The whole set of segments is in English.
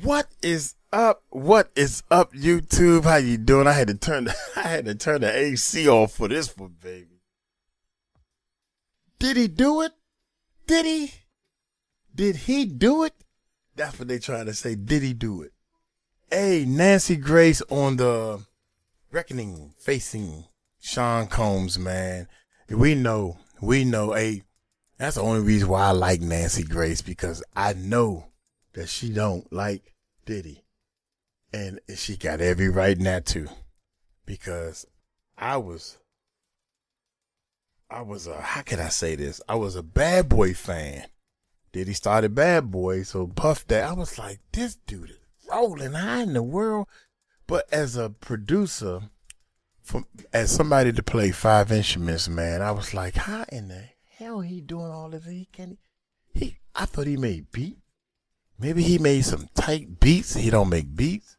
What is up? What is up, YouTube? How you doing? I had to turn the AC off for this one, baby. Did he do it? Did he? Did he do it? That's what they trying to say. Did he do it? Hey, Nancy Grace on the reckoning facing Sean Combs, man. We know. Hey, that's the only reason why I like Nancy Grace, because I know that she don't like Diddy. And she got every right in that too. Because I was how can I say this? I was a Bad Boy fan. Diddy started Bad Boy, so Puff that. I was like, this dude is rolling high in the world. But as a producer, as somebody to play 5 instruments, man, I was like, how in the hell he doing all this? I thought he made beats. Maybe he made some tight beats. He don't make beats.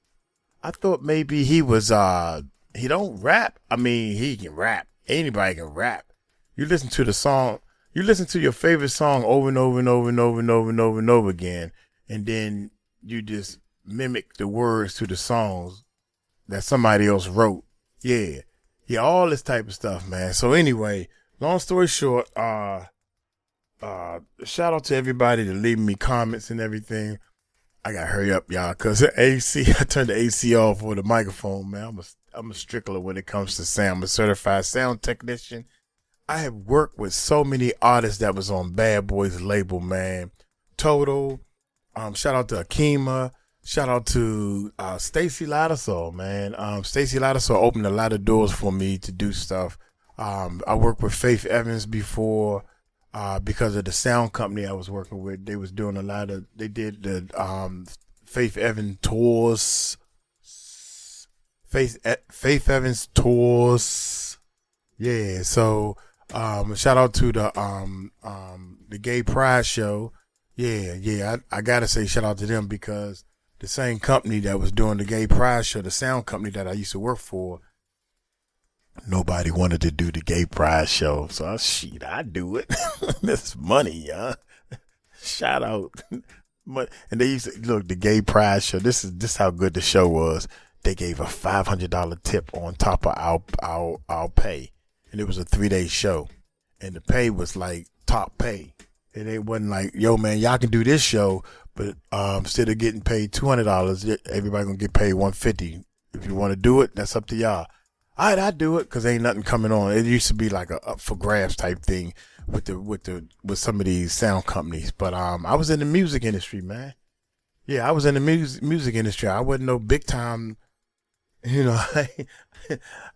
I thought maybe he was he don't rap. I mean, he can rap. Anybody can rap. You listen to the song, you listen to your favorite song over and over and over and over and over and over and over again, and then you just mimic the words to the songs that somebody else wrote. Yeah. Yeah, all this type of stuff, man. So anyway, long story short, shout out to everybody that leaving me comments and everything. I gotta hurry up, y'all, cause the AC, I turned the AC off for the microphone, man. I'm a stickler when it comes to sound. I'm a certified sound technician. I have worked with so many artists that was on Bad Boy's label, man. Total. Shout out to 𝗗𝗢𝗡𝗞𝗦. Shout out to 𝗟𝗜𝗡𝗞𝗢𝗡, man. 𝗟𝗜𝗡𝗡𝗞𝗢𝗡 opened a lot of doors for me to do stuff. I worked with Faith Evans before. Because of the sound company I was working with, they was doing they did the Faith Evans tours, Faith Evans tours. Yeah, so shout out to the 𝗗𝗢𝗡𝗞𝗦 show. Yeah, I gotta say shout out to them, because the same company that was doing the 𝗗𝗡𝗞𝗦 show, the sound company that I used to work for, nobody wanted to do the 𝗗𝗡𝗞𝗦 show, so I do it. This is money, y'all. Shout out. And they used to look the 𝗗𝗡𝗞𝗦 show. This is how good the show was. They gave a $500 tip on top of our pay, and it was a 3-day show, and the pay was like top pay. And it wasn't like, yo man, y'all can do this show, but instead of getting paid $200, everybody gonna get paid $150. If you want to do it, that's up to y'all. All right, I do it, because ain't nothing coming on. It used to be like a up for grabs type thing with some of these sound companies. But I was in the music industry, man. Yeah, I was in the music industry. I wasn't no big time, you know.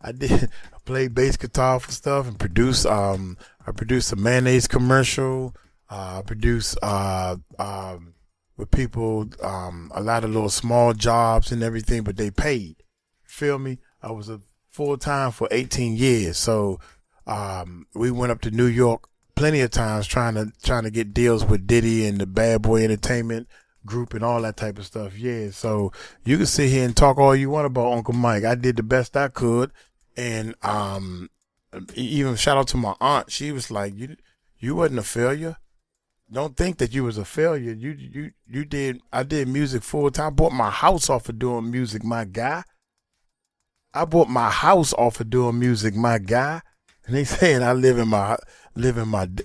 I played bass guitar for stuff and produced. I produced a mayonnaise commercial. I produced with people a lot of little small jobs and everything, but they paid. Feel me? I was a full time for 18 years. So we went up to New York plenty of times trying to get deals with Diddy and the Bad Boy Entertainment group and all that type of stuff. Yeah. So you can sit here and talk all you want about Uncle Mike. I did the best I could. And even shout out to my aunt. She was like, you wasn't a failure. Don't think that you was a failure. You did. I did music full time. I bought my house off of doing music, my guy. I bought my house off of doing music, my guy. And they saying I live in my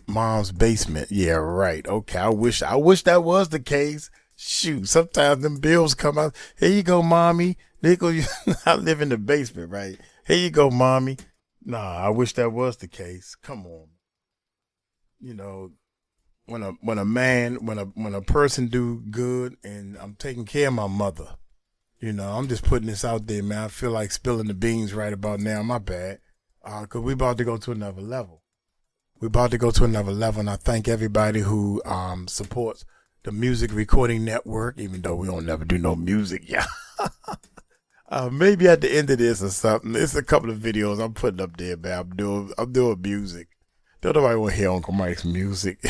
mom's basement. Yeah, right. Okay. I wish that was the case. Shoot, sometimes them bills come out. Here you go, mommy. I live in the basement, right? Here you go, mommy. Nah, I wish that was the case. Come on. You know, when a person do good, and I'm taking care of my mother. You know, I'm just putting this out there, man. I feel like spilling the beans right about now. My bad. Because we about to go to another level. And I thank everybody who supports the Music Recording Network, even though we don't never do no music. Yeah. Maybe at the end of this or something. It's a couple of videos I'm putting up there, man. I'm doing music. Don't nobody want to hear Uncle Mike's music.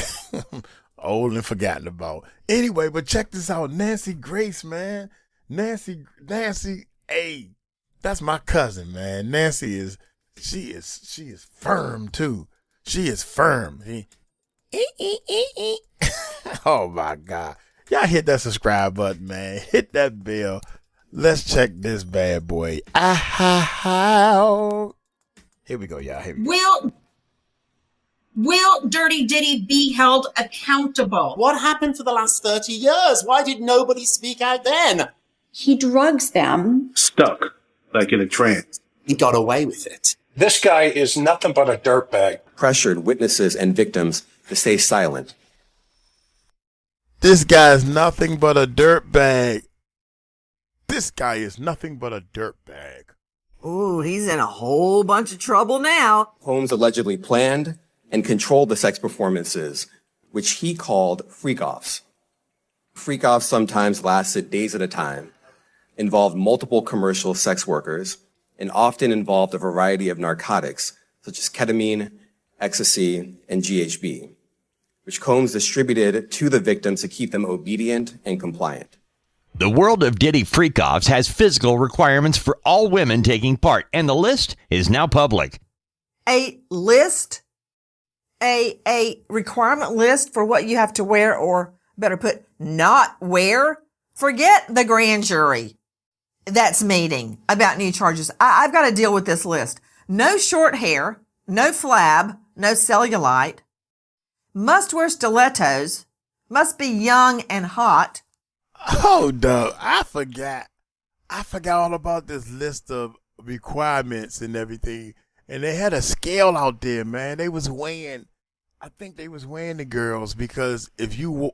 Old and forgotten about. Anyway, but check this out. Nancy Grace, man. Nancy, hey, that's my cousin, man. Nancy she is firm too. She is firm. Oh my God. Y'all hit that subscribe button, man. Hit that bell. Let's check this bad boy. Here we go, y'all. Here we go. Will Dirty Diddy be held accountable? What happened for the last 30 years? Why did nobody speak out then? He drugs them. Stuck, like in a trance. He got away with it. This guy is nothing but a dirtbag. Pressured witnesses and victims to stay silent. This guy is nothing but a dirtbag. This guy is nothing but a dirtbag. Ooh, he's in a whole bunch of trouble now. Combs allegedly planned and controlled the sex performances, which he called freak-offs. Freak-offs sometimes lasted days at a time, involved multiple commercial sex workers, and often involved a variety of narcotics, such as ketamine, ecstasy, and GHB, which Combs distributed to the victims to keep them obedient and compliant. The world of Diddy Freakoffs has physical requirements for all women taking part, and the list is now public. A list? A requirement list for what you have to wear, or better put, not wear? Forget the grand jury that's meeting about new charges. I've got to deal with this list. No short hair, no flab, no cellulite, must wear stilettos, must be young and hot. Hold up. I forgot all about this list of requirements and everything. And they had a scale out there, man. They was weighing, I think they was weighing the girls, because if you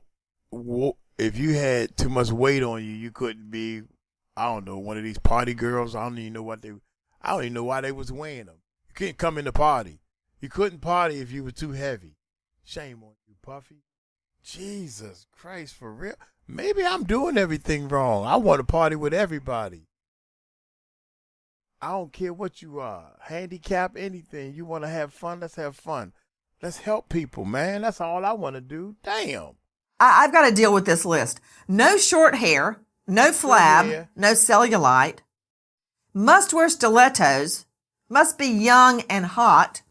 had too much weight on you, you couldn't be, I don't know, one of these party girls. I don't even know why they was weighing them. You couldn't come in the party. You couldn't party if you were too heavy. Shame on you, Puffy. Jesus Christ, for real. Maybe I'm doing everything wrong. I want to party with everybody. I don't care what you are. Handicap, anything. You want to have fun? Let's have fun. Let's help people, man. That's all I want to do. Damn. I've got to deal with this list. No short hair, no flab, no cellulite, must wear stilettos, must be young and hot,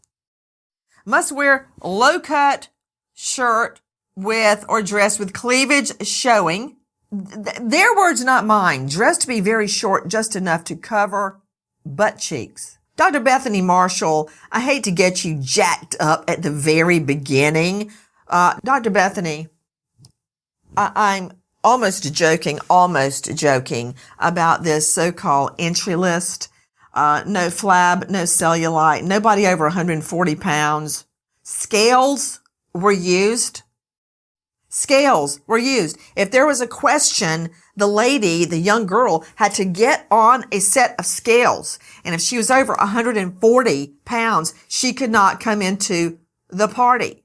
must wear low-cut shirt with or dress with cleavage showing. Their words, not mine. Dressed to be very short, just enough to cover butt cheeks. Dr. Bethany Marshall, I hate to get you jacked up at the very beginning. Dr. Bethany, I'm almost joking about this so-called entry list. No flab, no cellulite, nobody over 140 pounds. Scales were used. If there was a question, the lady, the young girl, had to get on a set of scales. And if she was over 140 pounds, she could not come into the party.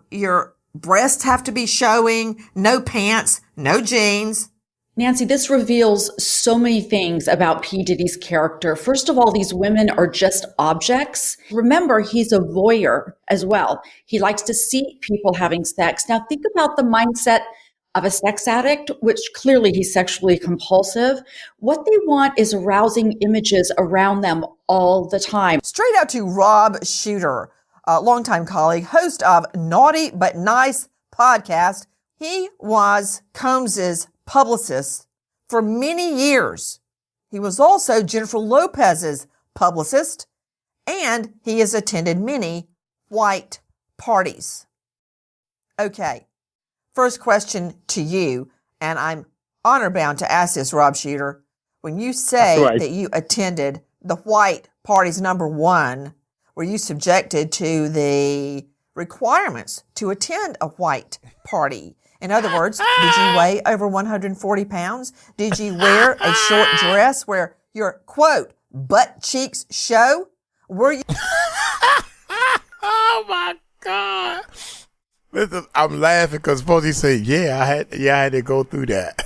Your breasts have to be showing, no pants, no jeans. Nancy, this reveals so many things about P. Diddy's character. First of all, these women are just objects. Remember, he's a voyeur as well. He likes to see people having sex. Now, think about the mindset of a sex addict, which clearly he's sexually compulsive. What they want is arousing images around them all the time. Straight out to Rob Shooter, a longtime colleague, host of Naughty But Nice podcast. He was Combs's publicist for many years. He was also Jennifer Lopez's publicist, and he has attended many white parties. Okay, first question to you, and I'm honor-bound to ask this, Rob Shooter. When you say that you attended the white parties, number one, were you subjected to the requirements to attend a white party? In other words, did you weigh over 140 pounds? Did you wear a short dress where your, quote, butt cheeks show? Were you? Oh my God. Listen, I'm laughing because supposed to say, I had to go through that.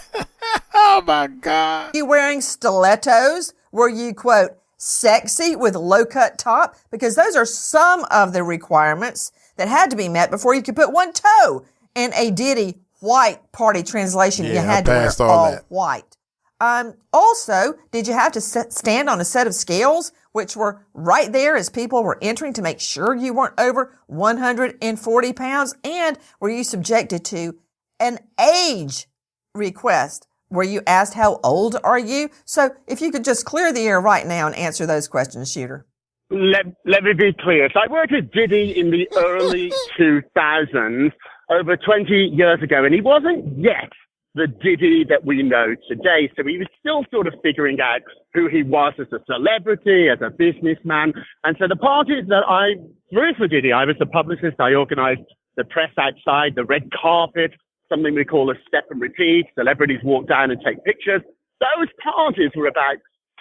Oh my God. You wearing stilettos? Were you, quote, sexy with low-cut top? Because those are some of the requirements that had to be met before you could put one toe in a Diddy white party translation. You had to wear all white. Also, did you have to stand on a set of scales, which were right there as people were entering to make sure you weren't over 140 pounds? And were you subjected to an age request where you asked, how old are you? So if you could just clear the air right now and answer those questions, Shooter. Let me be clear. So I worked with Diddy in the early 2000s, over 20 years ago, and he wasn't yet the Diddy that we know today. So he was still sort of figuring out who he was as a celebrity, as a businessman. And so the parties that I threw for Diddy, I was the publicist. I organized the press outside, the red carpet, something we call a step and repeat. Celebrities walk down and take pictures. Those parties were about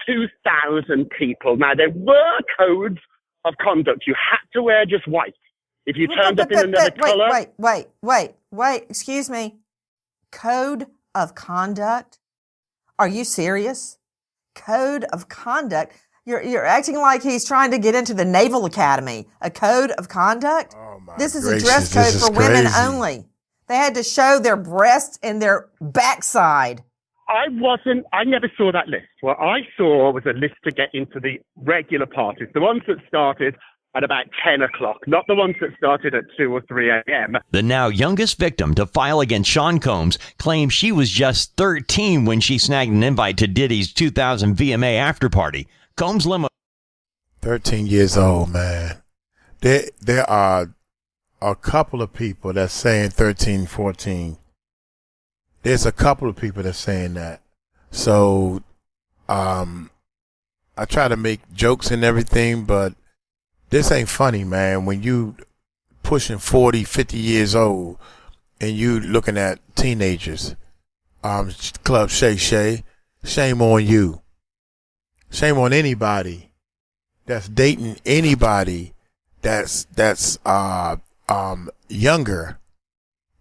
2,000 people. Now, there were codes of conduct. You had to wear just white. If you turned up in another color... Wait, excuse me. Code of conduct? Are you serious? Code of conduct? You're acting like he's trying to get into the Naval Academy. A code of conduct? Oh my This is gracious, a dress code for women crazy. only. They had to show their breasts and their backside. I never saw that list. What I saw was a list to get into the regular parties, the ones that started at about 10 o'clock, not the ones that started at 2 or 3 a.m. The now youngest victim to file against Sean Combs claims she was just 13 when she snagged an invite to Diddy's 2000 VMA after party. Combs' limo. 13 years old, man. There are a couple of people that's saying 13, 14. There's a couple of people that's saying that. So, I try to make jokes and everything, but this ain't funny, man. When you pushing 40, 50 years old and you looking at teenagers, Club Shay Shay, shame on you. Shame on anybody that's dating anybody that's younger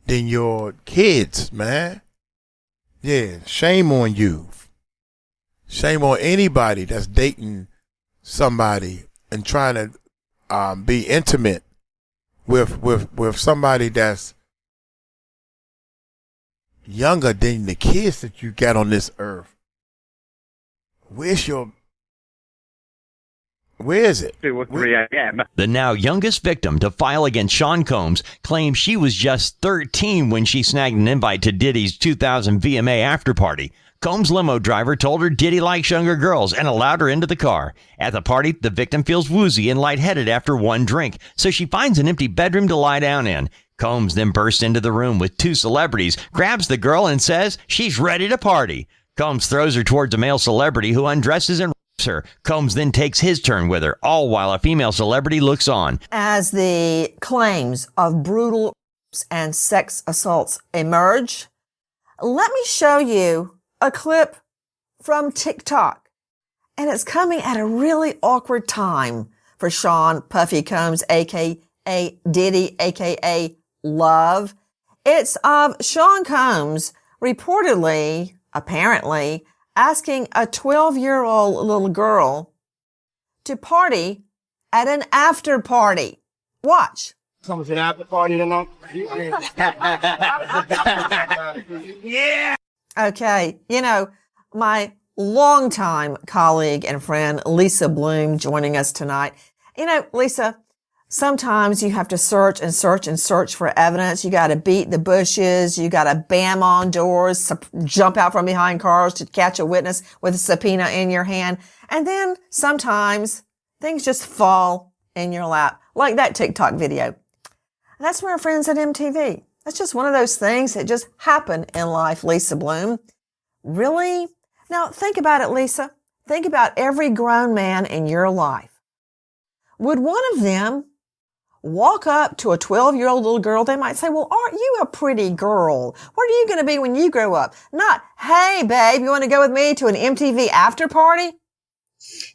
than your kids, man. Yeah, shame on you. Shame on anybody that's dating somebody and trying to be intimate with somebody that's younger than the kids that you got on this earth. Where is it? 2 or 3 a.m. The now youngest victim to file against Sean Combs claims she was just 13 when she snagged an invite to Diddy's 2000 VMA after party. Combs' limo driver told her Diddy likes younger girls and allowed her into the car. At the party, the victim feels woozy and lightheaded after one drink, so she finds an empty bedroom to lie down in. Combs then bursts into the room with two celebrities, grabs the girl, and says she's ready to party. Combs throws her towards a male celebrity who undresses and rapes her. Combs then takes his turn with her, all while a female celebrity looks on. As the claims of brutal and sex assaults emerge, let me show you a clip from TikTok. And it's coming at a really awkward time for Sean Puffy Combs, a.k.a. Diddy, a.k.a. Love. It's of Sean Combs reportedly, apparently, asking a 12-year-old little girl to party at an after party. Watch. Coming to the after party tonight? Yeah. Okay. You know, my longtime colleague and friend, Lisa Bloom, joining us tonight. You know, Lisa, sometimes you have to search and search and search for evidence. You got to beat the bushes. You got to bam on doors, jump out from behind cars to catch a witness with a subpoena in your hand. And then sometimes things just fall in your lap, like that TikTok video. And that's from our friends at MTV. That's just one of those things that just happen in life, Lisa Bloom. Really? Now, think about it, Lisa. Think about every grown man in your life. Would one of them walk up to a 12-year-old little girl? They might say, well, aren't you a pretty girl? What are you going to be when you grow up? Not, hey, babe, you want to go with me to an MTV after party?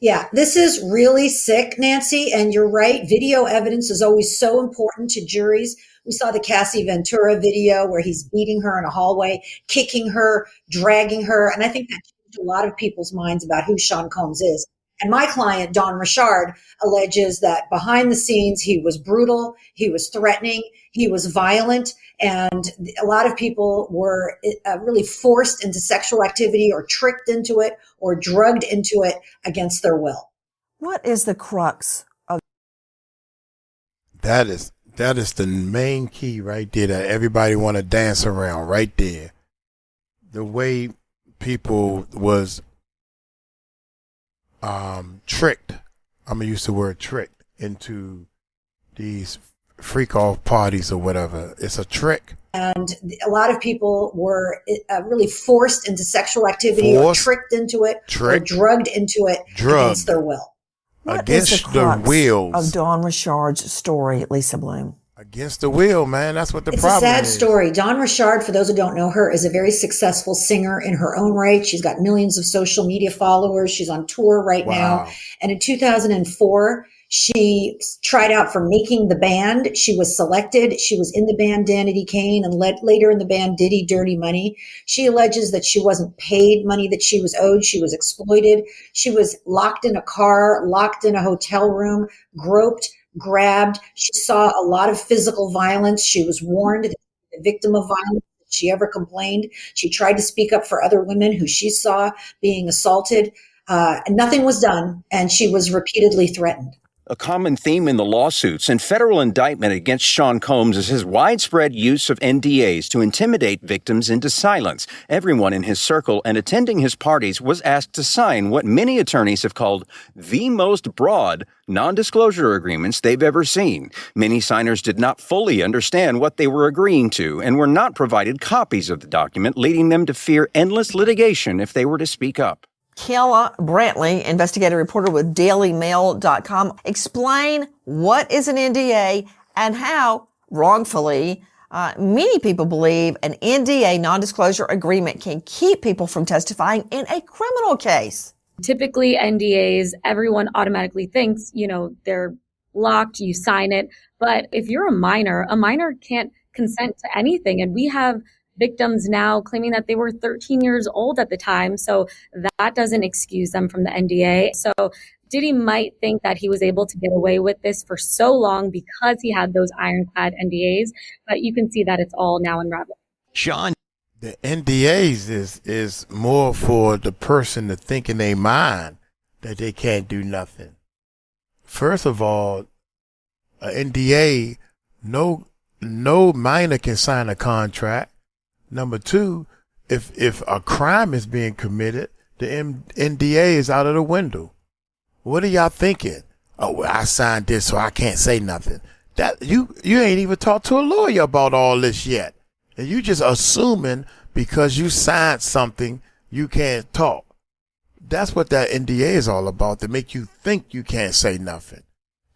Yeah, this is really sick, Nancy, and you're right. Video evidence is always so important to juries. We saw the Cassie Ventura video where he's beating her in a hallway, kicking her, dragging her, and I think that changed a lot of people's minds about who Sean Combs is. And my client, Don Richard, alleges that behind the scenes, he was brutal, he was threatening, he was violent, and a lot of people were really forced into sexual activity or tricked into it or drugged into it against their will. What is the crux of That is That is the main key right there that everybody want to dance around right there. The way people was tricked. I'm going to use the word tricked into these freak-off parties or whatever. It's a trick. And a lot of people were really forced into sexual activity or tricked into it or drugged into it against their will. What is the crux of Dawn Richard's story, Lisa Bloom? Against the will, man. That's what the It's problem is. It's a sad story. Dawn Richard, for those who don't know her, is a very successful singer in her own right. She's got millions of social media followers. She's on tour right now. And in 2004, she tried out for Making the Band. She was selected. She was in the band Danity Kane and later in the band Diddy Dirty Money. She alleges that she wasn't paid money that she was owed. She was exploited. She was locked in a car, locked in a hotel room, groped, grabbed. She saw a lot of physical violence. She was warned that the victim of violence. If she ever complained. She tried to speak up for other women who she saw being assaulted. And nothing was done. And she was repeatedly threatened. A common theme in the lawsuits and federal indictment against Sean Combs is his widespread use of NDAs to intimidate victims into silence. Everyone in his circle and attending his parties was asked to sign what many attorneys have called the most broad non-disclosure agreements they've ever seen. Many signers did not fully understand what they were agreeing to and were not provided copies of the document, leading them to fear endless litigation if they were to speak up. 𝗟𝗢𝗡𝗞𝗦, investigative reporter with DailyMail.com. Explain what is an NDA and how, wrongfully, many people believe an NDA, non-disclosure agreement, can keep people from testifying in a criminal case. Typically, NDAs, everyone automatically thinks, they're locked, you sign it. But if you're a minor can't consent to anything. And we have victims now claiming that they were 13 years old at the time. So that doesn't excuse them from the NDA. So Diddy might think that he was able to get away with this for so long because he had those ironclad NDAs, but you can see that it's all now unraveled. Sean. The NDAs is more for the person to think in their mind that they can't do nothing. First of all, an NDA, no minor can sign a contract. Number two, if a crime is being committed, the NDA is out of the window. What are y'all thinking? Oh, well, I signed this, so I can't say nothing. That you ain't even talked to a lawyer about all this yet. And you just assuming because you signed something, you can't talk. That's what that NDA is all about, to make you think you can't say nothing.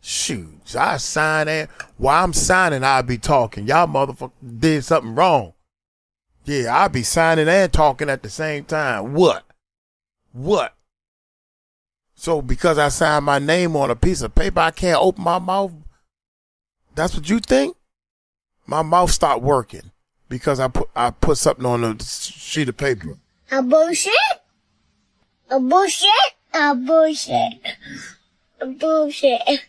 Shoot, I signed it. While I'm signing, I'll be talking. Y'all motherfuckers did something wrong. Yeah, I'll be signing and talking at the same time. What? So because I signed my name on a piece of paper, I can't open my mouth? That's what you think? My mouth stopped working because I put something on a sheet of paper. A bullshit? A bullshit? A bullshit? A bullshit?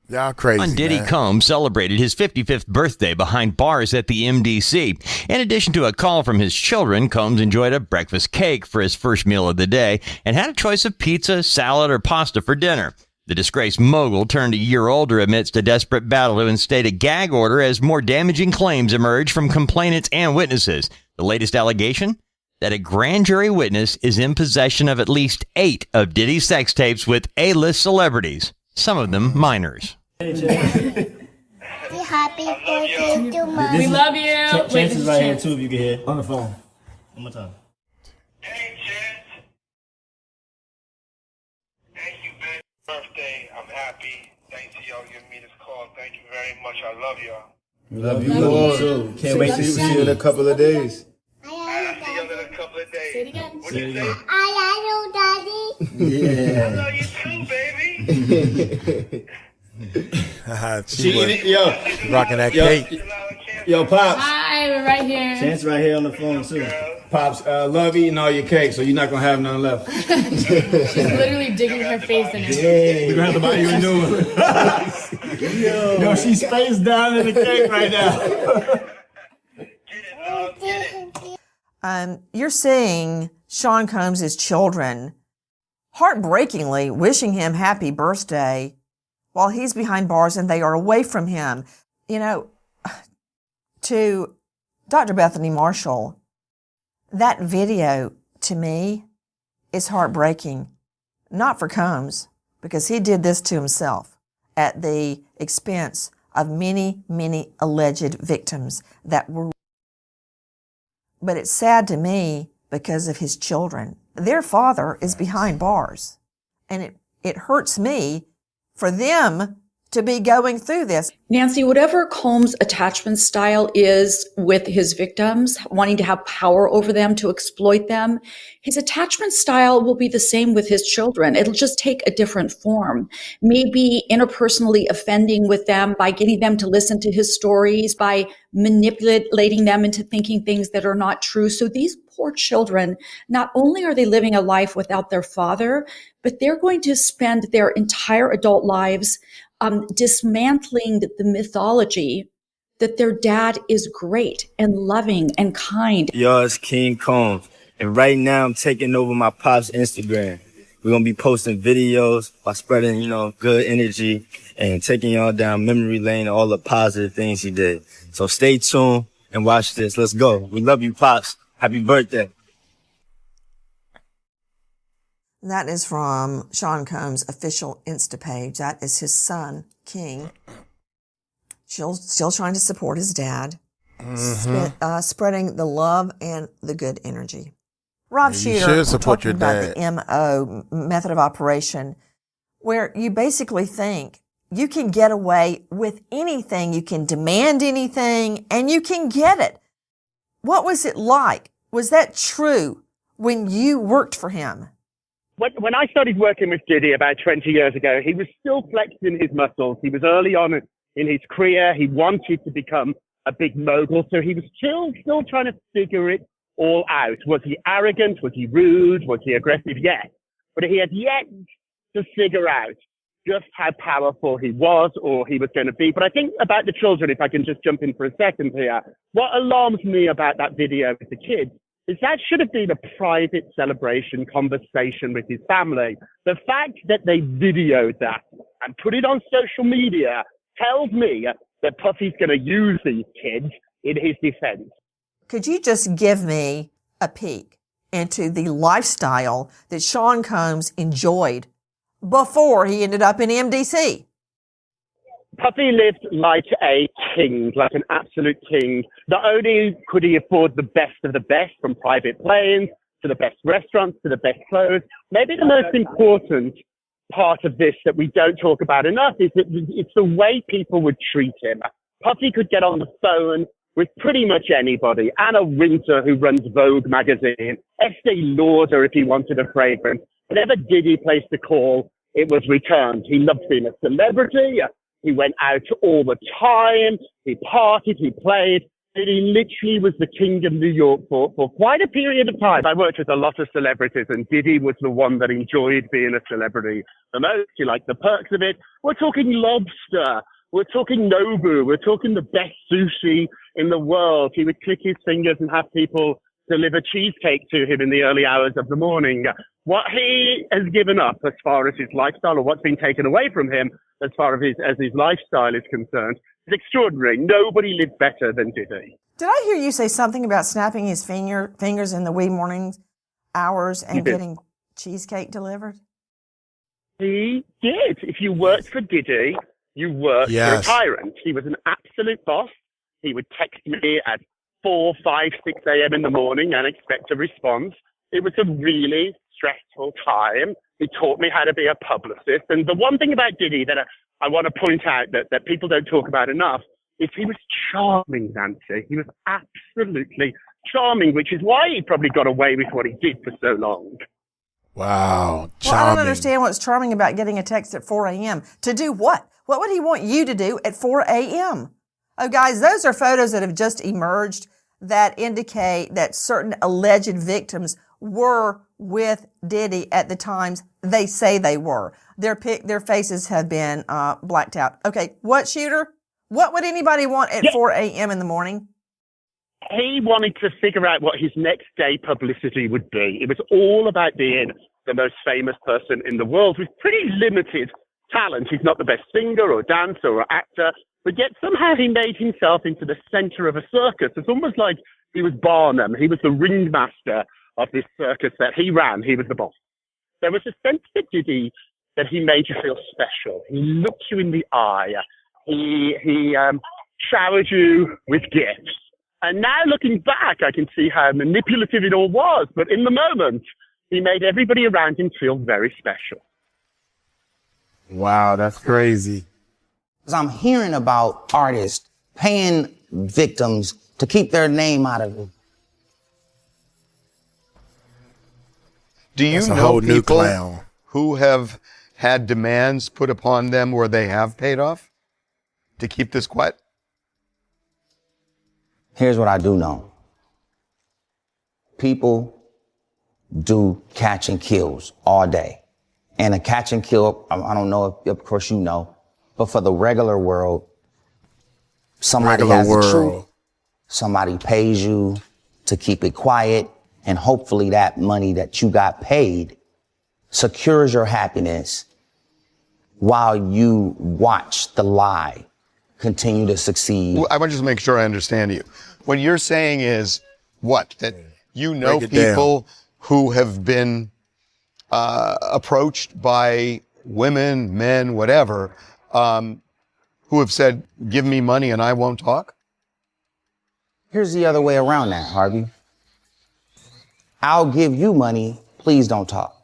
Y'all crazy, Diddy man. Combs celebrated his 55th birthday behind bars at the MDC. In addition to a call from his children, Combs enjoyed a breakfast cake for his first meal of the day and had a choice of pizza, salad, or pasta for dinner. The disgraced mogul turned a year older amidst a desperate battle to instate a gag order as more damaging claims emerged from complainants and witnesses. The latest allegation? That a grand jury witness is in possession of at least 8 of Diddy's sex tapes with A-list celebrities, some of them minors. Happy birthday to Mom. We love you. Chance is right here too if you can hear. On the phone. One more time. Hey, Chance. Thank you, man. Birthday. I'm happy. Thanks to y'all giving me this call. Thank you very much. I love y'all. We love you more too. Can't wait to see you in a couple of days. I'll see y'all in a couple of days. Say it again. What you say? I love you, Daddy. Yeah. I love you too, baby. She rocking that cake. Yo, Pops. Hi, we're right here. Chance right here on the phone too. Pops, love eating all your cake, so you're not gonna have none left. She's literally digging her face in it. Yeah. We're gonna have to buy you a new one. Yo, she's face down in the cake right now. You're seeing Sean Combs' children heartbreakingly wishing him happy birthday while he's behind bars and they are away from him. You know, to Dr. Bethany Marshall, that video to me is heartbreaking. Not for Combs, because he did this to himself at the expense of many, many alleged victims that were. But it's sad to me because of his children. Their father is behind bars. And it hurts me for them to be going through this. Nancy, whatever Combs' attachment style is with his victims, wanting to have power over them, to exploit them, his attachment style will be the same with his children. It'll just take a different form. Maybe interpersonally offending with them by getting them to listen to his stories, by manipulating them into thinking things that are not true. So these poor children, not only are they living a life without their father, but they're going to spend their entire adult lives dismantling the mythology that their dad is great and loving and kind. Yo, it's King Combs. And right now I'm taking over my pop's Instagram. We're going to be posting videos by spreading, good energy and taking y'all down memory lane and all the positive things he did. So stay tuned and watch this. Let's go. We love you, Pops. Happy birthday. That is from Sean Combs' official Insta page. That is his son, King. Still trying to support his dad, spreading the love and the good energy. Rob Shooter talking about the MO, method of operation, where you basically think you can get away with anything, you can demand anything, and you can get it. What was it like? Was that true when you worked for him? When I started working with Diddy about 20 years ago, he was still flexing his muscles. He was early on in his career. He wanted to become a big mogul, so he was still trying to figure it all out. Was he arrogant? Was he rude? Was he aggressive? Yes. But he had yet to figure out just how powerful he was or he was going to be. But I think about the children, if I can just jump in for a second here, what alarms me about that video with the kids is that should have been a private celebration conversation with his family. The fact that they videoed that and put it on social media tells me that Puffy's going to use these kids in his defense. Could you just give me a peek into the lifestyle that Sean Combs enjoyed before he ended up in MDC? Puffy lived like a king, like an absolute king. Not only could he afford the best of the best, from private planes to the best restaurants to the best clothes, maybe the most important part of this that we don't talk about enough is that it's the way people would treat him. Puffy could get on the phone with pretty much anybody. Anna Wintour, who runs Vogue magazine, Estee Lauder, if he wanted a fragrance. Whenever Diddy placed a call, it was returned. He loved being a celebrity. He went out all the time. He partied. He played. And he literally was the king of New York for quite a period of time. I worked with a lot of celebrities, and Diddy was the one that enjoyed being a celebrity the most. He liked the perks of it. We're talking lobster. We're talking Nobu. We're talking the best sushi in the world. He would click his fingers and have people deliver cheesecake to him in the early hours of the morning. What he has given up as far as his lifestyle, or what's been taken away from him as far as his lifestyle is concerned, is extraordinary. Nobody lived better than Diddy. Did I hear you say something about snapping his fingers in the wee morning hours and getting cheesecake delivered? He did. If you worked for Diddy, you worked for a tyrant. He was an absolute boss. He would text me at 4, 5, 6 a.m. in the morning and expect a response. It was a really stressful time. He taught me how to be a publicist. And the one thing about Diddy that I want to point out that people don't talk about enough is he was charming, Nancy. He was absolutely charming, which is why he probably got away with what he did for so long. Wow, charming. Well, I don't understand what's charming about getting a text at 4 a.m. To do what? What would he want you to do at 4 a.m.? Oh, guys, those are photos that have just emerged that indicate that certain alleged victims were with Diddy at the times they say they were. Their faces have been blacked out. Okay, what, Shooter? What would anybody want at 4 a.m. in the morning? He wanted to figure out what his next day publicity would be. It was all about being the most famous person in the world with pretty limited talent. He's not the best singer or dancer or actor, but yet somehow he made himself into the center of a circus. It's almost like he was Barnum. He was the ringmaster of this circus that he ran. He was the boss. There was a sense to Diddy that he made you feel special. He looked you in the eye. He showered you with gifts. And now looking back, I can see how manipulative it all was. But in the moment, he made everybody around him feel very special. Wow, that's crazy. I'm hearing about artists paying victims to keep their name out of it. Do you know people who have had demands put upon them where they have paid off to keep this quiet? Here's what I do know. People do catch and kills all day. And a catch and kill, I don't know if, of course, you know, but for the regular world, somebody has the truth. Somebody pays you to keep it quiet. And hopefully that money that you got paid secures your happiness while you watch the lie continue to succeed. Well, I want to just make sure I understand you. What you're saying is what? That you know people who have been approached by women, men, whatever, who have said, give me money and I won't talk? Here's the other way around that, Harvey. I'll give you money, please don't talk.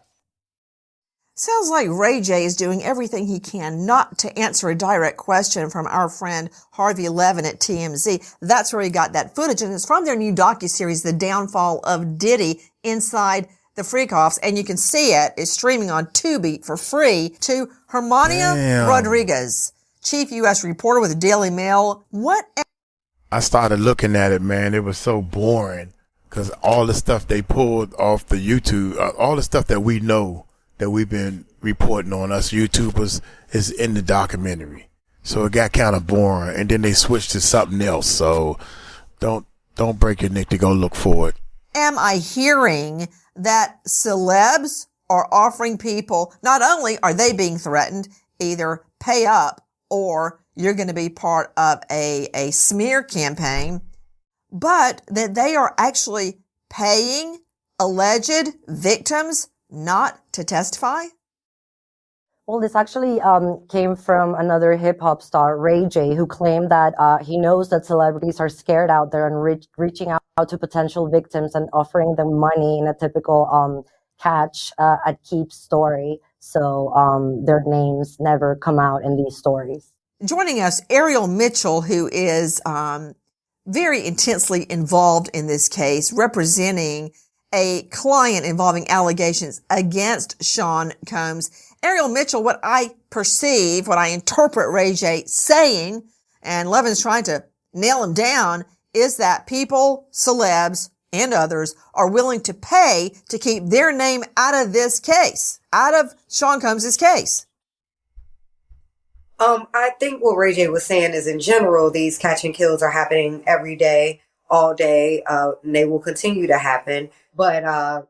Sounds like Ray J is doing everything he can not to answer a direct question from our friend Harvey Levin at TMZ. That's where he got that footage, and it's from their new docuseries, The Downfall of Diddy, Inside the Freakoffs, and you can see it. It's streaming on Tubi for free. To Hermania Rodriguez, chief U.S. reporter with the Daily Mail. I started looking at it, man. It was so boring because all the stuff they pulled off the YouTube, all the stuff that we know that we've been reporting on us YouTubers is in the documentary. So it got kind of boring, and then they switched to something else. So don't break your neck to go look for it. Am I hearing that celebs are offering people, not only are they being threatened, either pay up or you're going to be part of a smear campaign, but that they are actually paying alleged victims not to testify? Well, this actually came from another hip-hop star, Ray J, who claimed that he knows that celebrities are scared out there and reaching out to potential victims and offering them money in a typical catch at Keep story. So their names never come out in these stories. Joining us, Ariel Mitchell, who is very intensely involved in this case, representing a client involving allegations against Sean Combs. Ariel Mitchell, what I perceive, what I interpret Ray J saying, and Levin's trying to nail him down, is that people, celebs, and others are willing to pay to keep their name out of this case, out of Sean Combs' case. I think what Ray J was saying is, in general, these catch and kills are happening every day, all day, and they will continue to happen. But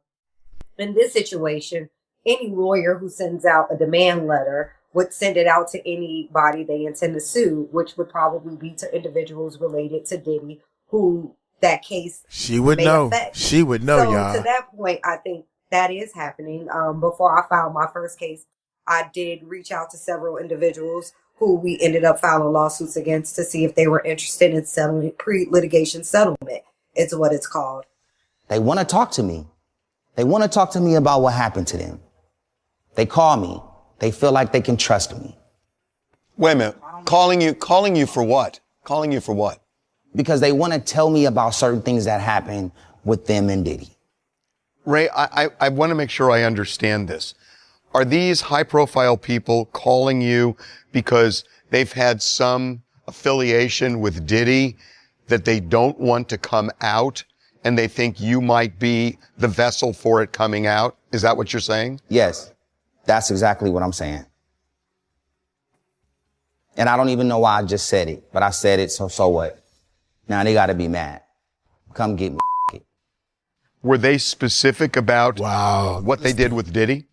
in this situation, any lawyer who sends out a demand letter would send it out to anybody they intend to sue, which would probably be to individuals related to Diddy, who that case She would may know. affect. She would know, So y'all. to that point, I think that is happening. Before I filed my first case, I did reach out to several individuals who we ended up filing lawsuits against to see if they were interested in settling, pre-litigation settlement. It's what it's called. They want to talk to me. They want to talk to me about what happened to them. They call me. They feel like they can trust me. Wait a minute. Calling you for what? Calling you for what? Because they want to tell me about certain things that happened with them and Diddy. Ray, I want to make sure I understand this. Are these high-profile people calling you because they've had some affiliation with Diddy that they don't want to come out and they think you might be the vessel for it coming out? Is that what you're saying? Yes, that's exactly what I'm saying. And I don't even know why I just said it, but I said it, so what? Now they got to be mad. Come get me. Were they specific about what they did with Diddy?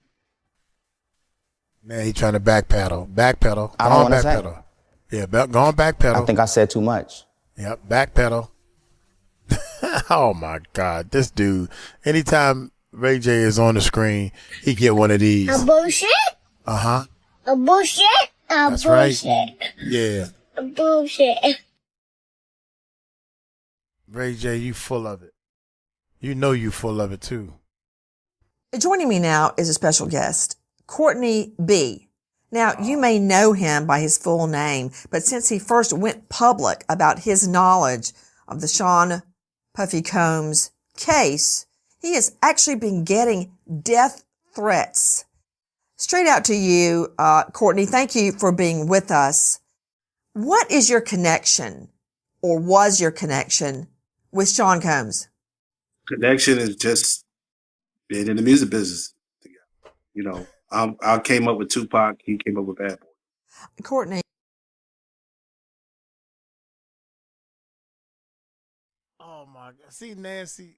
Man, he trying to backpedal. Backpedal. I don't want to say. Backpedal. Yeah, go on backpedal. I think I said too much. Yep, backpedal. Oh my God, this dude. Anytime Ray J is on the screen, he get one of these. A bullshit? Uh-huh. A bullshit? A That's bullshit. right. Yeah. A bullshit. Ray J, you full of it. You know you full of it too. Joining me now is a special guest, Courtney B. Now, you may know him by his full name, but since he first went public about his knowledge of the 𝗗𝗢𝗡𝗞𝗦 case, he has actually been getting death threats. Straight out to you, Courtney, thank you for being with us. What is your connection, or was your connection, with Sean Combs? Connection is just being in the music business together. You know, I came up with Tupac. He came up with Bad Boy. Courtney. Oh my God! See, Nancy,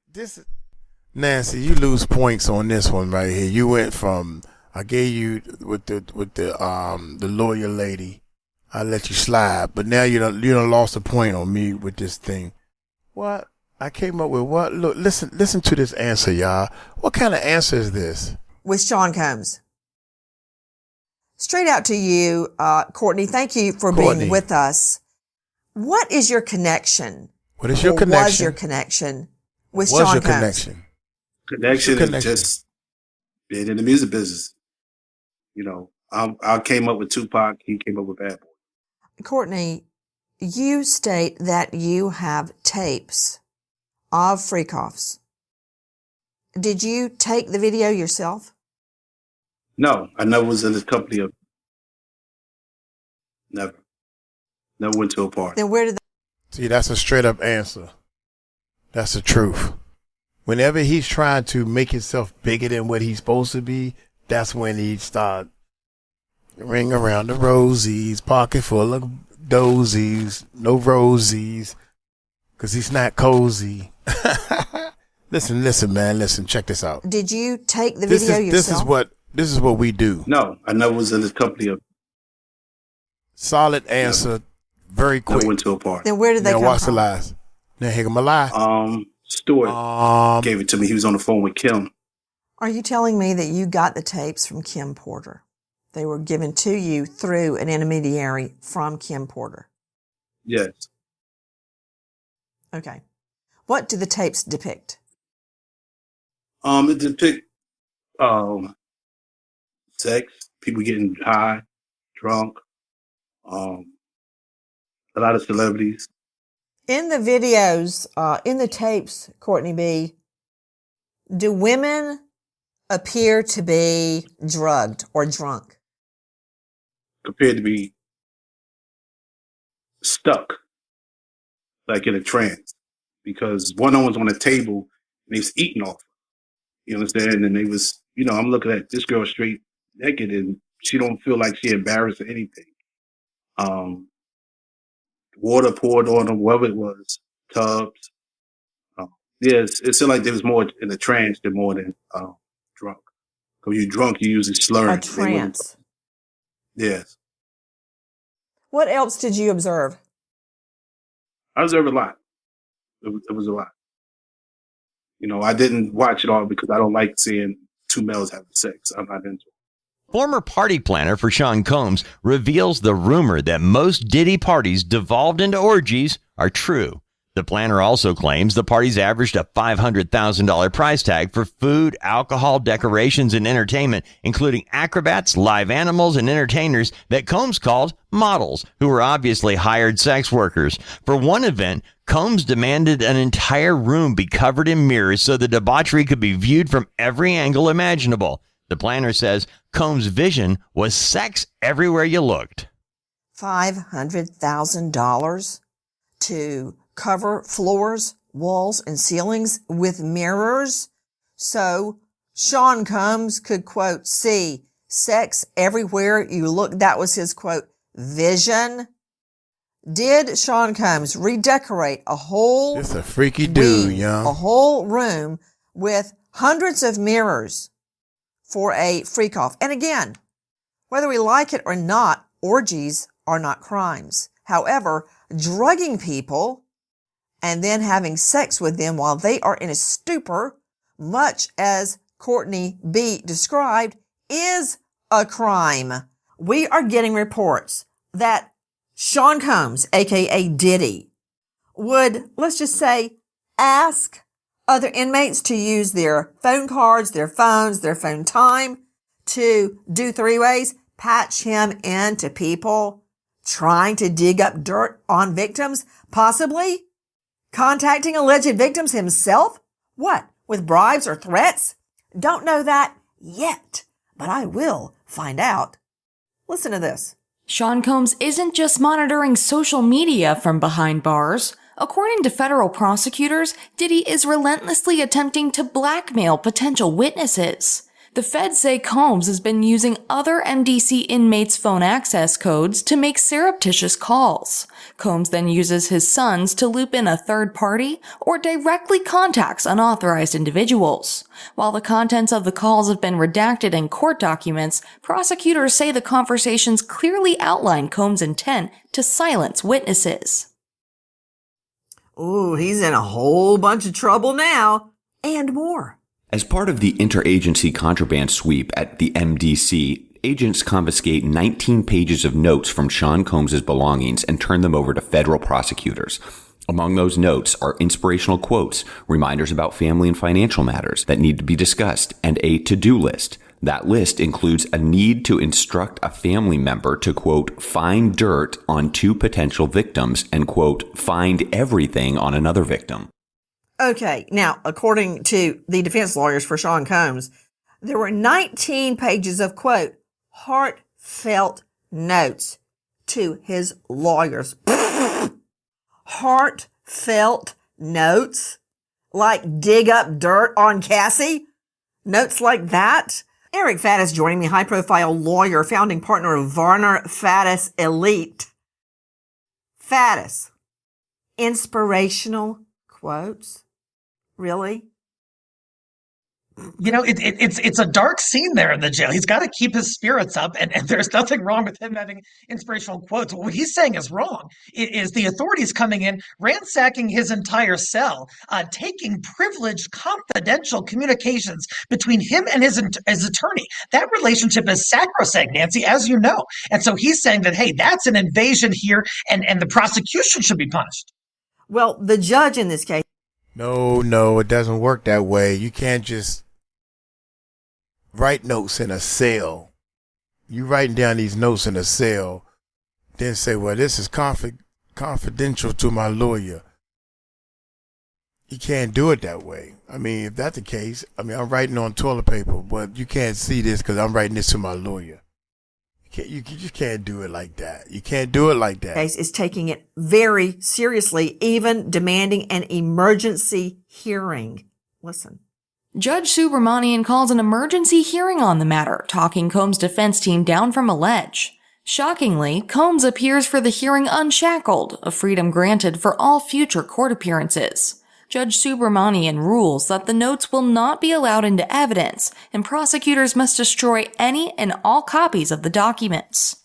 you lose points on this one right here. You went from I gave you with the lawyer lady. I let you slide, but now you done lost a point on me with this thing. What? I came up with what? Look, listen to this answer, y'all. What kind of answer is this? With Sean Combs. Straight out to you, Courtney. Thank you for being with us. What is your connection? What is your connection? Was your connection with Sean Combs? Connection is just being in the music business. You know, I came up with Tupac. He came up with Bad Boy. Courtney, you state that you have tapes of Freakoffs. Did you take the video yourself? No, I never was in the company of. Never went to a party. Then where did See, that's a straight up answer. That's the truth. Whenever he's trying to make himself bigger than what he's supposed to be, that's when he start ring around the rosies, pocket full of dozies, no rosies, because he's not cozy. Listen, man, check this out. Did you take the video yourself? This is what we do. No, I never was in the company of. Solid answer, very quick. I went to a party. Then where did they come watch from? the lies. Now here come a lie. Stewart gave it to me. He was on the phone with Kim. Are you telling me that you got the tapes from Kim Porter? They were given to you through an intermediary from Kim Porter? Yes. Okay. What do the tapes depict? It depicts sex, people getting high, drunk, a lot of celebrities. In the videos, in the tapes, Courtney B., do women appear to be drugged or drunk? Appear to be stuck, like in a trance, because one of them was on a table and they was eating off. You understand? And they was, I'm looking at this girl straight naked and she don't feel like she embarrassed or anything. Water poured on them, whatever it was, tubs. Yes, it seemed like there was more in a trance than more than drunk. Because you're drunk, you usually slur. A trance. Yes. What else did you observe? I observed a lot. It was a lot. I didn't watch it all because I don't like seeing two males having sex. I'm not into it. Former party planner for Sean Combs reveals the rumor that most Diddy parties devolved into orgies are true. The planner also claims the parties averaged a $500,000 price tag for food, alcohol, decorations, and entertainment, including acrobats, live animals, and entertainers that Combs called models, who were obviously hired sex workers. For one event, Combs demanded an entire room be covered in mirrors so the debauchery could be viewed from every angle imaginable. The planner says Combs' vision was sex everywhere you looked. $500,000 to cover floors, walls, and ceilings with mirrors so Sean Combs could, quote, see sex everywhere you look. That was his, quote, vision. Did Sean Combs redecorate a whole It's a freaky dude, young. a whole room with hundreds of mirrors for a freak-off? And again, Whether we like it or not, orgies are not crimes. However, drugging people and then having sex with them while they are in a stupor, much as Courtney B. described, is a crime. We are getting reports that Sean Combs, aka Diddy, would, let's just say, ask other inmates to use their phone cards, their phones, their phone time to do three-ways, patch him into people trying to dig up dirt on victims, possibly contacting alleged victims himself. What, with bribes or threats? Don't know that yet, but I will find out. Listen to this. Sean Combs isn't just monitoring social media from behind bars. According to federal prosecutors, Diddy is relentlessly attempting to blackmail potential witnesses. The feds say Combs has been using other MDC inmates' phone access codes to make surreptitious calls. Combs then uses his sons to loop in a third party or directly contacts unauthorized individuals. While the contents of the calls have been redacted in court documents, prosecutors say the conversations clearly outline Combs' intent to silence witnesses. Ooh, he's in a whole bunch of trouble now, and more. As part of the interagency contraband sweep at the MDC, agents confiscate 19 pages of notes from Sean Combs' belongings and turn them over to federal prosecutors. Among those notes are inspirational quotes, reminders about family and financial matters that need to be discussed, and a to-do list. That list includes a need to instruct a family member to, quote, find dirt on 2 potential victims and, quote, find everything on another victim. Okay, now, according to the defense lawyers for Sean Combs, there were 19 pages of, quote, heartfelt notes to his lawyers. Heartfelt notes? Like dig up dirt on Cassie? Notes like that? Eric Faddis joining me, high-profile lawyer, founding partner of Varner Faddis Elite. Faddis, inspirational quotes? Really? You know, it's a dark scene there in the jail. He's got to keep his spirits up, and there's nothing wrong with him having inspirational quotes. What he's saying is wrong. It is the authorities coming in, ransacking his entire cell, taking privileged, confidential communications between him and his attorney. That relationship is sacrosanct, Nancy, as you know. And so he's saying that, hey, that's an invasion here, and the prosecution should be punished. Well, the judge in this case. No, it doesn't work that way. You can't just write notes in a cell. You writing down these notes in a cell, then say, well, this is confidential to my lawyer. You can't do it that way. I mean, if that's the case, I'm writing on toilet paper, but you can't see this because I'm writing this to my lawyer. You just can't do it like that. You can't do it like that. Case is taking it very seriously, even demanding an emergency hearing. Listen. Judge 𝗟𝗡𝗡𝗞𝗦 calls an emergency hearing on the matter, talking Combs' defense team down from a ledge. Shockingly, Combs appears for the hearing unshackled, a freedom granted for all future court appearances. Judge 𝗟𝗡𝗡𝗞𝗦 rules that the notes will not be allowed into evidence, and prosecutors must destroy any and all copies of the documents.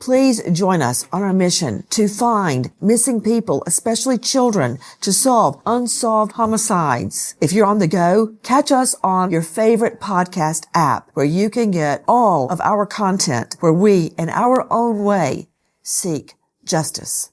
Please join us on our mission to find missing people, especially children, to solve unsolved homicides. If you're on the go, catch us on your favorite podcast app where you can get all of our content where we, in our own way, seek justice.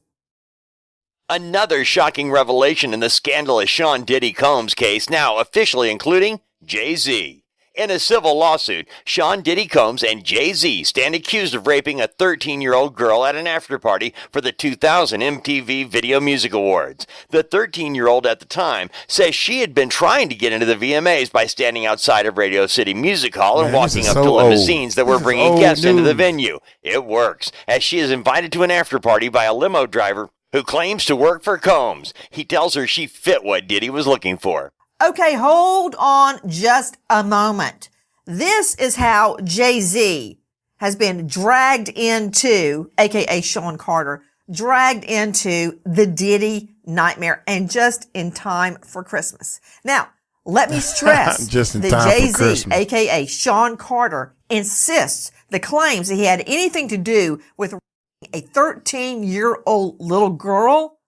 Another shocking revelation in the scandalous Sean Diddy Combs case, now officially including Jay-Z. In a civil lawsuit, Sean Diddy Combs and Jay-Z stand accused of raping a 13-year-old girl at an after-party for the 2000 MTV Video Music Awards. The 13-year-old at the time says she had been trying to get into the VMAs by standing outside of Radio City Music Hall and walking up to limousines that were bringing guests into the venue. It works, as she is invited to an after-party by a limo driver who claims to work for Combs. He tells her she fit what Diddy was looking for. Okay, hold on just a moment. This is how Jay-Z has been dragged into, aka Sean Carter, dragged into the Diddy nightmare, and just in time for Christmas. Now, Let me stress Just in that time for Jay-Z, Christmas. aka Sean Carter, insists the claims that he had anything to do with a 13-year-old little girl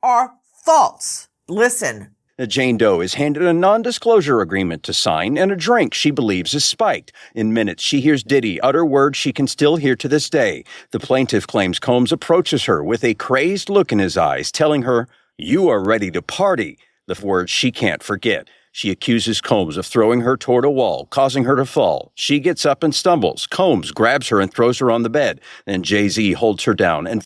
are false. Listen. Jane Doe is handed a non-disclosure agreement to sign and a drink she believes is spiked. In minutes, she hears Diddy utter words she can still hear to this day. The plaintiff claims Combs approaches her with a crazed look in his eyes, telling her, "You are ready to party," the words she can't forget. She accuses Combs of throwing her toward a wall, causing her to fall. She gets up and stumbles. Combs grabs her and throws her on the bed. Then Jay-Z holds her down and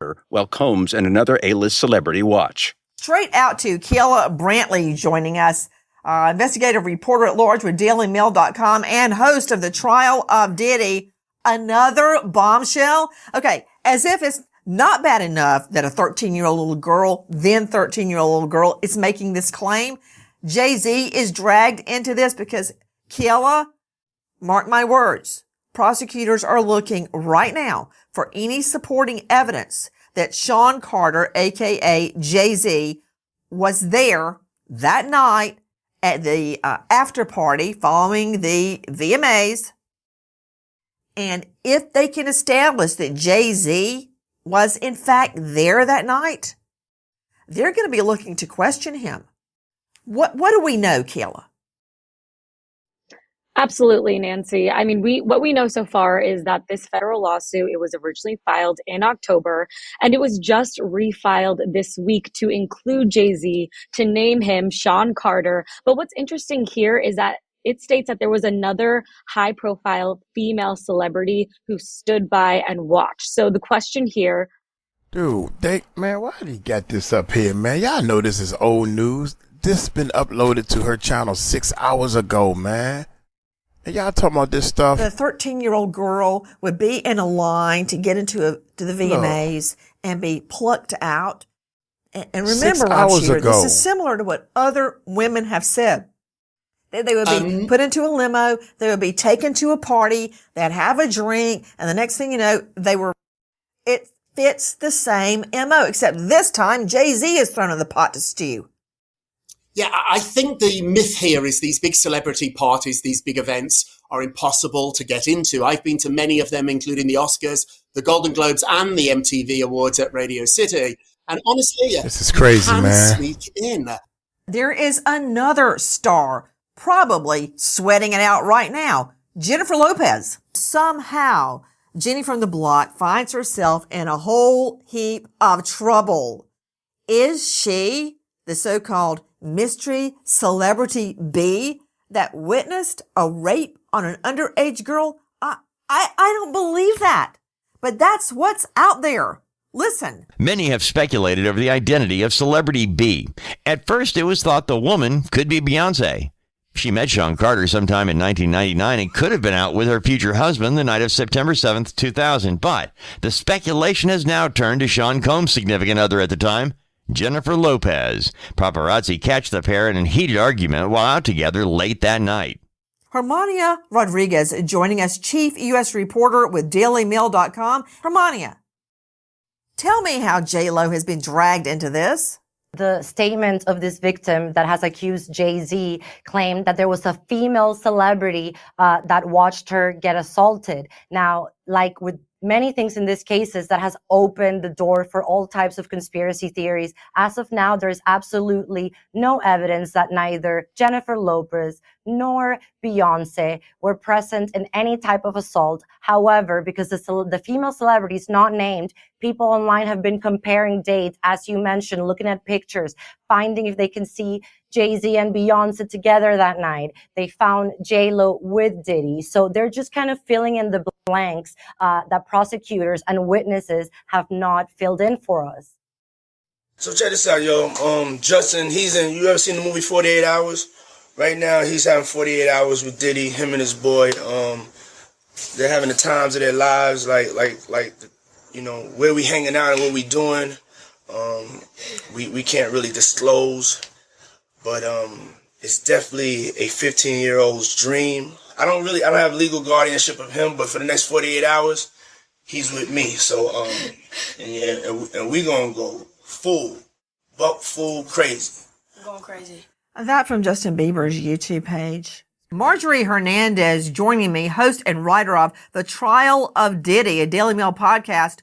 her while Combs and another A-list celebrity watch. Straight out to 𝗗𝗢𝗡𝗞𝗦 Brantley joining us, investigative reporter at large with DailyMail.com and host of the trial of Diddy. Another bombshell? Okay, as if it's not bad enough that a 13-year-old little girl, then 13-year-old little girl, is making this claim. Jay-Z is dragged into this because 𝗗𝗢𝗡, mark my words, prosecutors are looking right now for any supporting evidence that Sean Carter, a.k.a. Jay-Z, was there that night at the after party following the VMAs. And if they can establish that Jay-Z was in fact there that night, they're going to be looking to question him. What do we know, 𝗗𝗢𝗡? Absolutely, Nancy. I mean, what we know so far is that this federal lawsuit, it was originally filed in October, and it was just refiled this week to include Jay-Z, to name him Sean Carter. But what's interesting here is that it states that there was another high-profile female celebrity who stood by and watched. So the question here... Dude, man, why did he got this up here, man? Y'all know this is old news. This been uploaded to her channel 6 hours ago, man. And y'all talking about this stuff. The 13-year-old girl would be in a line to get to the VMAs and be plucked out. And remember, Rob, this is similar to what other women have said. They would be put into a limo. They would be taken to a party. They'd have a drink. And the next thing you know, it fits the same MO, except this time Jay-Z is thrown in the pot to stew. Yeah, I think the myth here is these big celebrity parties, these big events are impossible to get into. I've been to many of them, including the Oscars, the Golden Globes, and the MTV Awards at Radio City. And honestly, this is crazy, man. Sneak in. There is another star probably sweating it out right now, Jennifer Lopez. Somehow, Jenny from the block finds herself in a whole heap of trouble. Is she the so-called mystery celebrity B that witnessed a rape on an underage girl? I don't believe that, but that's what's out there. Listen. Many have speculated over the identity of celebrity B. At first, it was thought the woman could be Beyonce. She met Sean Carter sometime in 1999 and could have been out with her future husband the night of September 7th, 2000. But the speculation has now turned to Sean Combs' significant other at the time, Jennifer Lopez. Paparazzi catch the pair in a heated argument while out together late that night. Hermania Rodriguez joining us, chief U.S. reporter with DailyMail.com. Hermania, tell me how J-Lo has been dragged into this. The statement of this victim that has accused Jay-Z claimed that there was a female celebrity that watched her get assaulted. Now, like with many things in these cases, that has opened the door for all types of conspiracy theories. As of now, there's absolutely no evidence that neither Jennifer Lopez nor Beyonce were present in any type of assault. However, because the female celebrity is not named, people online have been comparing dates, as you mentioned, looking at pictures, finding if they can see Jay-Z and Beyonce together that night. They found J-Lo with Diddy. So they're just kind of filling in the blanks that prosecutors and witnesses have not filled in for us. So check this out, yo. Justin, you ever seen the movie 48 Hours? Right now, he's having 48 hours with Diddy, him and his boy. They're having the times of their lives, like you know, where we hanging out and what we doing. We can't really disclose, but it's definitely a 15-year-old's dream. I don't have legal guardianship of him, but for the next 48 hours, he's with me. So and we gonna go full crazy. Going crazy. That from Justin Bieber's YouTube page. Marjorie Hernandez joining me, host and writer of The Trial of Diddy, a Daily Mail podcast.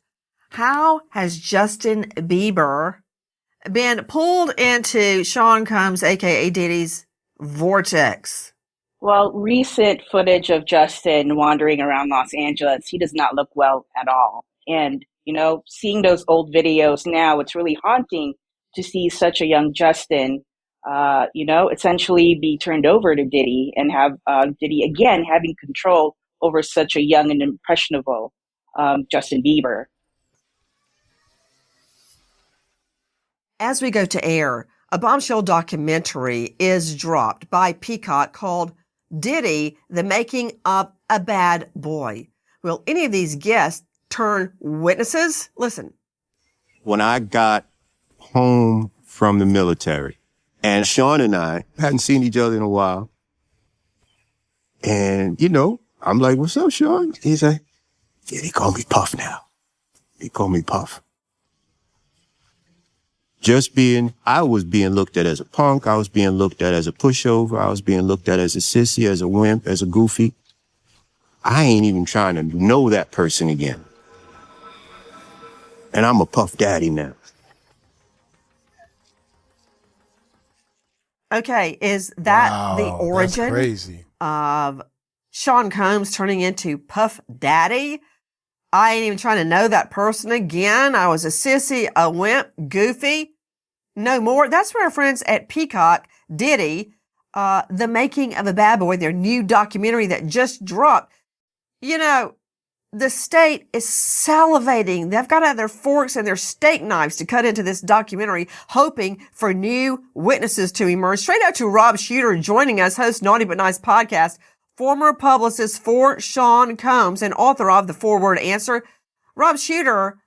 How has Justin Bieber been pulled into Sean Combs, aka Diddy's vortex? Well, recent footage of Justin wandering around Los Angeles, he does not look well at all. And, you know, seeing those old videos now, it's really haunting to see such a young Justin, essentially be turned over to Diddy and have Diddy again having control over such a young and impressionable Justin Bieber. As we go to air, a bombshell documentary is dropped by Peacock called Diddy, the Making of a Bad Boy. Will any of these guests turn witnesses? Listen. When I got home from the military, and Sean and I hadn't seen each other in a while, and, I'm like, what's up, Sean? He's like, yeah, they call me Puff now. They call me Puff. I was being looked at as a punk. I was being looked at as a pushover. I was being looked at as a sissy, as a wimp, as a goofy. I ain't even trying to know that person again. And I'm a Puff Daddy now. Okay, is that the origin crazy. of Sean Combs turning into Puff Daddy? I ain't even trying to know that person again. I was a sissy, a wimp, goofy. No more. That's where our friends at Peacock, Diddy, The Making of a Bad Boy, their new documentary that just dropped. The state is salivating. They've got out their forks and their steak knives to cut into this documentary, hoping for new witnesses to emerge. Straight out to Rob Shooter joining us, host Naughty But Nice podcast, former publicist for Sean Combs and author of The 4-Word Answer. Rob Shooter,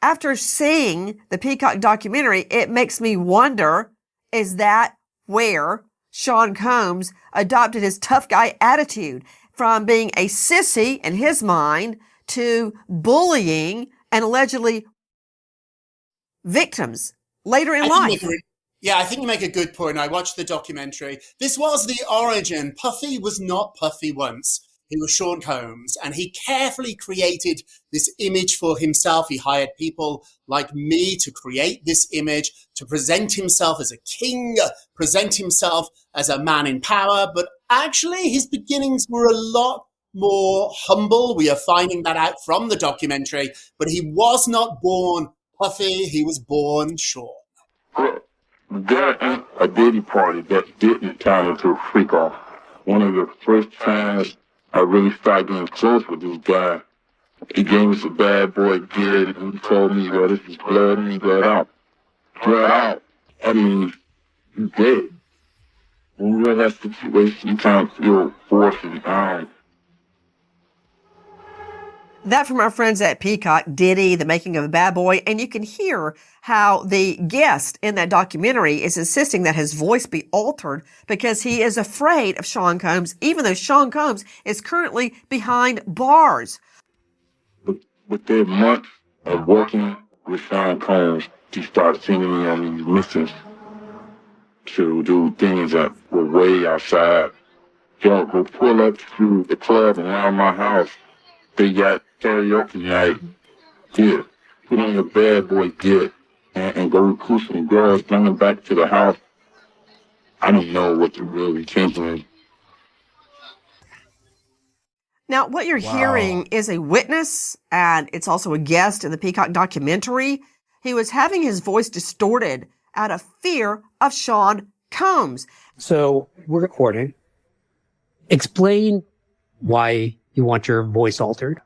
after seeing the Peacock documentary, it makes me wonder, is that where Sean Combs adopted his tough guy attitude from being a sissy in his mind to bullying and allegedly victims later in life? Yeah, I think you make a good point. I watched the documentary. This was the origin. Puffy was not Puffy once. He was Sean Combs, and he carefully created this image for himself. He hired people like me to create this image, to present himself as a king, present himself as a man in power. But actually, his beginnings were a lot more humble. We are finding that out from the documentary. But he was not born Puffy. He was born Sean. There ain't a Diddy party that didn't turn into a Freakoff. One of the first times I really started getting close with this guy, he gave us a bad boy kid, and he told me, well, this is blood in, blood out. Blood out. I mean, he's dead. When you're in that situation, you kind of feel forced and down. That from our friends at Peacock, Diddy, The Making of a Bad Boy. And you can hear how the guest in that documentary is insisting that his voice be altered because he is afraid of Sean Combs, even though Sean Combs is currently behind bars. Within months of working with Sean Combs, he started sending me on these missions to do things that were way outside. So we'll pull up to the club around my house. They got karaoke night. Yeah, put on your bad boy gear and go recruit some girls, bring them back to the house. I don't know what the real intention is. Now, what you're hearing is a witness, and it's also a guest in the Peacock documentary. He was having his voice distorted out of fear of Sean Combs. So we're recording. Explain why you want your voice altered.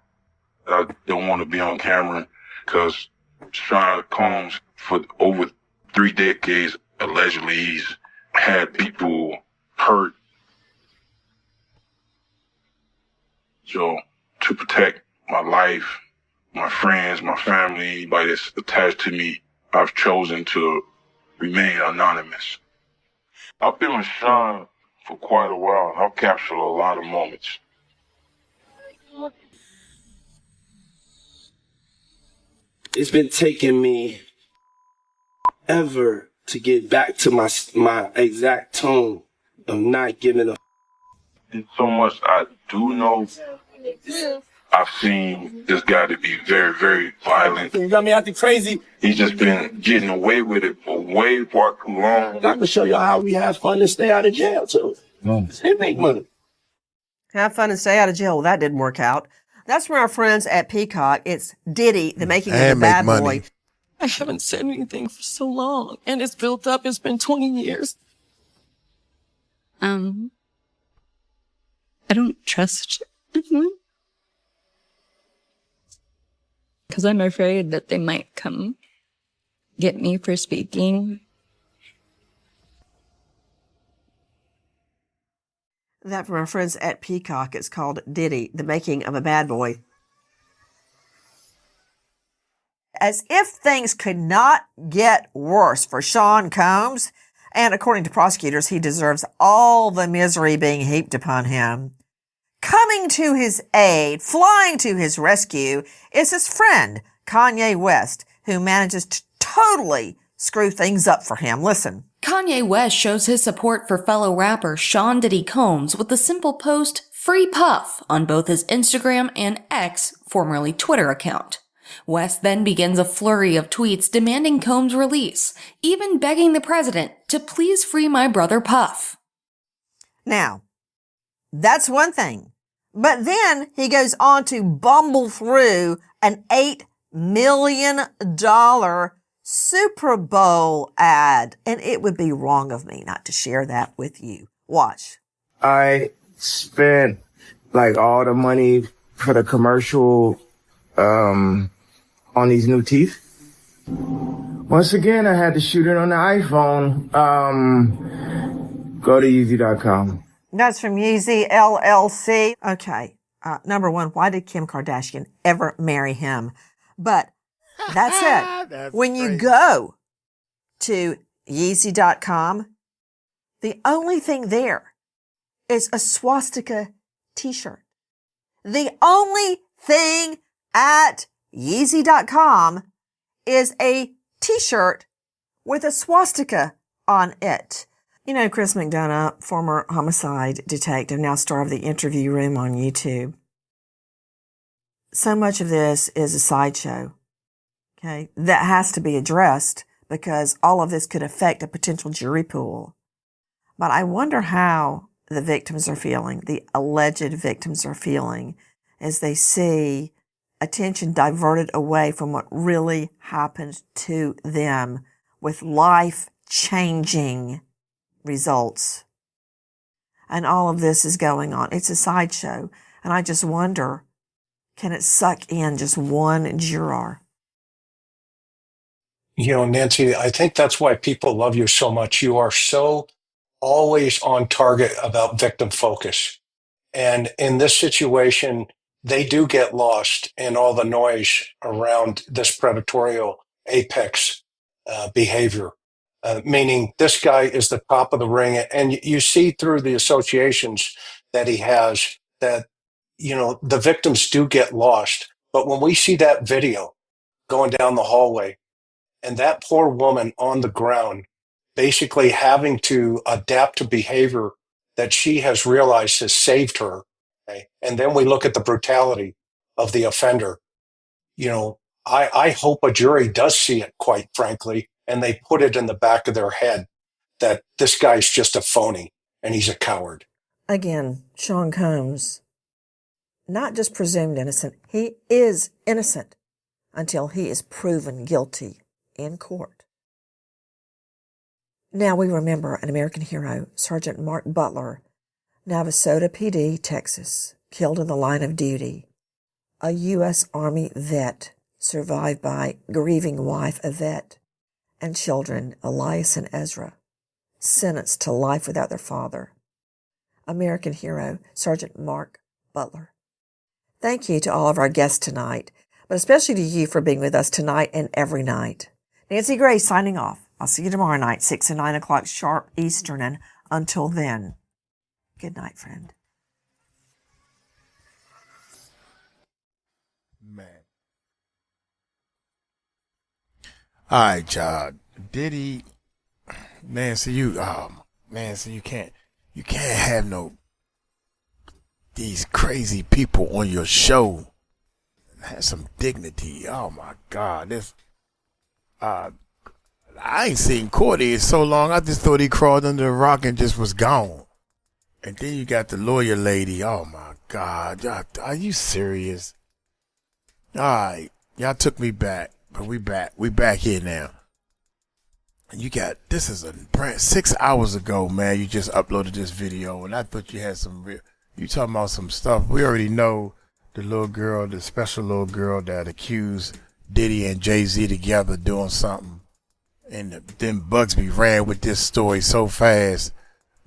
I don't want to be on camera because Sean Combs, for over 3 decades, allegedly he's had people hurt. So to protect my life, my friends, my family, anybody that's attached to me, I've chosen to remain anonymous. I've been with Sean for quite a while. I've captured a lot of moments. It's been taking me ever to get back to my exact tone of not giving a. There's so much I do know. I've seen this guy to be very, very violent. You got me acting crazy. He's just been getting away with it for way far too long. I can show y'all how we have fun and stay out of jail too. And make money. Have fun and stay out of jail. Well, that didn't work out. That's from our friends at Peacock. It's Diddy, the making of the bad boy. I haven't said anything for so long, and it's built up. It's been 20 years. I don't trust anyone. Because I'm afraid that they might come get me for speaking. That from our friends at Peacock. It's called Diddy, the making of a bad boy. As if things could not get worse for Sean Combs, and according to prosecutors, he deserves all the misery being heaped upon him. Coming to his aid, flying to his rescue, is his friend, Kanye West, who manages to totally screw things up for him. Listen. Kanye West shows his support for fellow rapper Sean Diddy Combs with the simple post, Free Puff, on both his Instagram and X, formerly Twitter account. West then begins a flurry of tweets demanding Combs' release, even begging the president to please free my brother Puff. Now, that's one thing. But then he goes on to bumble through an $8 million Super Bowl ad. And it would be wrong of me not to share that with you. Watch. I spent like all the money for the commercial on these new teeth. Once again, I had to shoot it on the iPhone. Go to Yeezy.com. That's from Yeezy LLC. Okay. Number one, why did Kim Kardashian ever marry him? But that said, when you go to Yeezy.com, the only thing there is a swastika t-shirt. The only thing at Yeezy.com is a t-shirt with a swastika on it. You know, Chris McDonough, former homicide detective, now star of The Interview Room on YouTube. So much of this is a sideshow, okay, that has to be addressed because all of this could affect a potential jury pool. But I wonder how the victims are feeling, the alleged victims are feeling, as they see attention diverted away from what really happened to them with life-changing results. And all of this is going on. It's a sideshow. And I just wonder, can it suck in just one juror? You know, Nancy, I think that's why people love you so much. You are so always on target about victim focus. And in this situation, they do get lost in all the noise around this predatory apex behavior. Meaning this guy is the top of the ring. And you see through the associations that he has that, you know, the victims do get lost. But when we see that video going down the hallway and that poor woman on the ground basically having to adapt to behavior that she has realized has saved her. Okay? And then we look at the brutality of the offender. You know, I hope a jury does see it, quite frankly, and they put it in the back of their head that this guy's just a phony and he's a coward. Again, Sean Combs, not just presumed innocent, he is innocent until he is proven guilty in court. Now we remember an American hero, Sergeant Mark Butler, Navasota PD, Texas, killed in the line of duty. A U.S. Army vet, survived by grieving wife Yvette and children Elias and Ezra, sentenced to life without their father. American hero, Sergeant Mark Butler. Thank you to all of our guests tonight, but especially to you for being with us tonight and every night. Nancy Gray signing off. I'll see you tomorrow night, 6 and 9 o'clock sharp Eastern, and until then, good night, friend. Man. All right, y'all. Diddy Man, so you can't have these crazy people on your show. Have some dignity. Oh my God, I ain't seen Cordy in so long. I just thought he crawled under the rock and just was gone. And then you got the lawyer lady. Oh my God, y'all, are you serious? All right, y'all took me back, but we back here now. And this is a brand 6 hours ago, man. You just uploaded this video, and I thought you had you talking about some stuff. We already know the special little girl that accused Diddy and Jay-Z together doing something. And then Bugsby ran with this story so fast.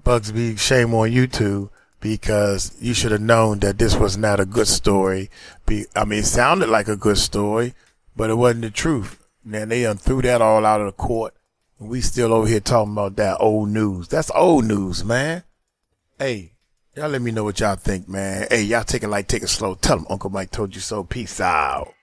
Bugsby, shame on you two, because you should have known that this was not a good story. It sounded like a good story, but it wasn't the truth. Now they threw that all out of the court, and we still over here talking about that old news. That's old news, man. Hey, y'all let me know what y'all think, man. Hey, y'all take it slow. Tell them Uncle Mike told you so. Peace out.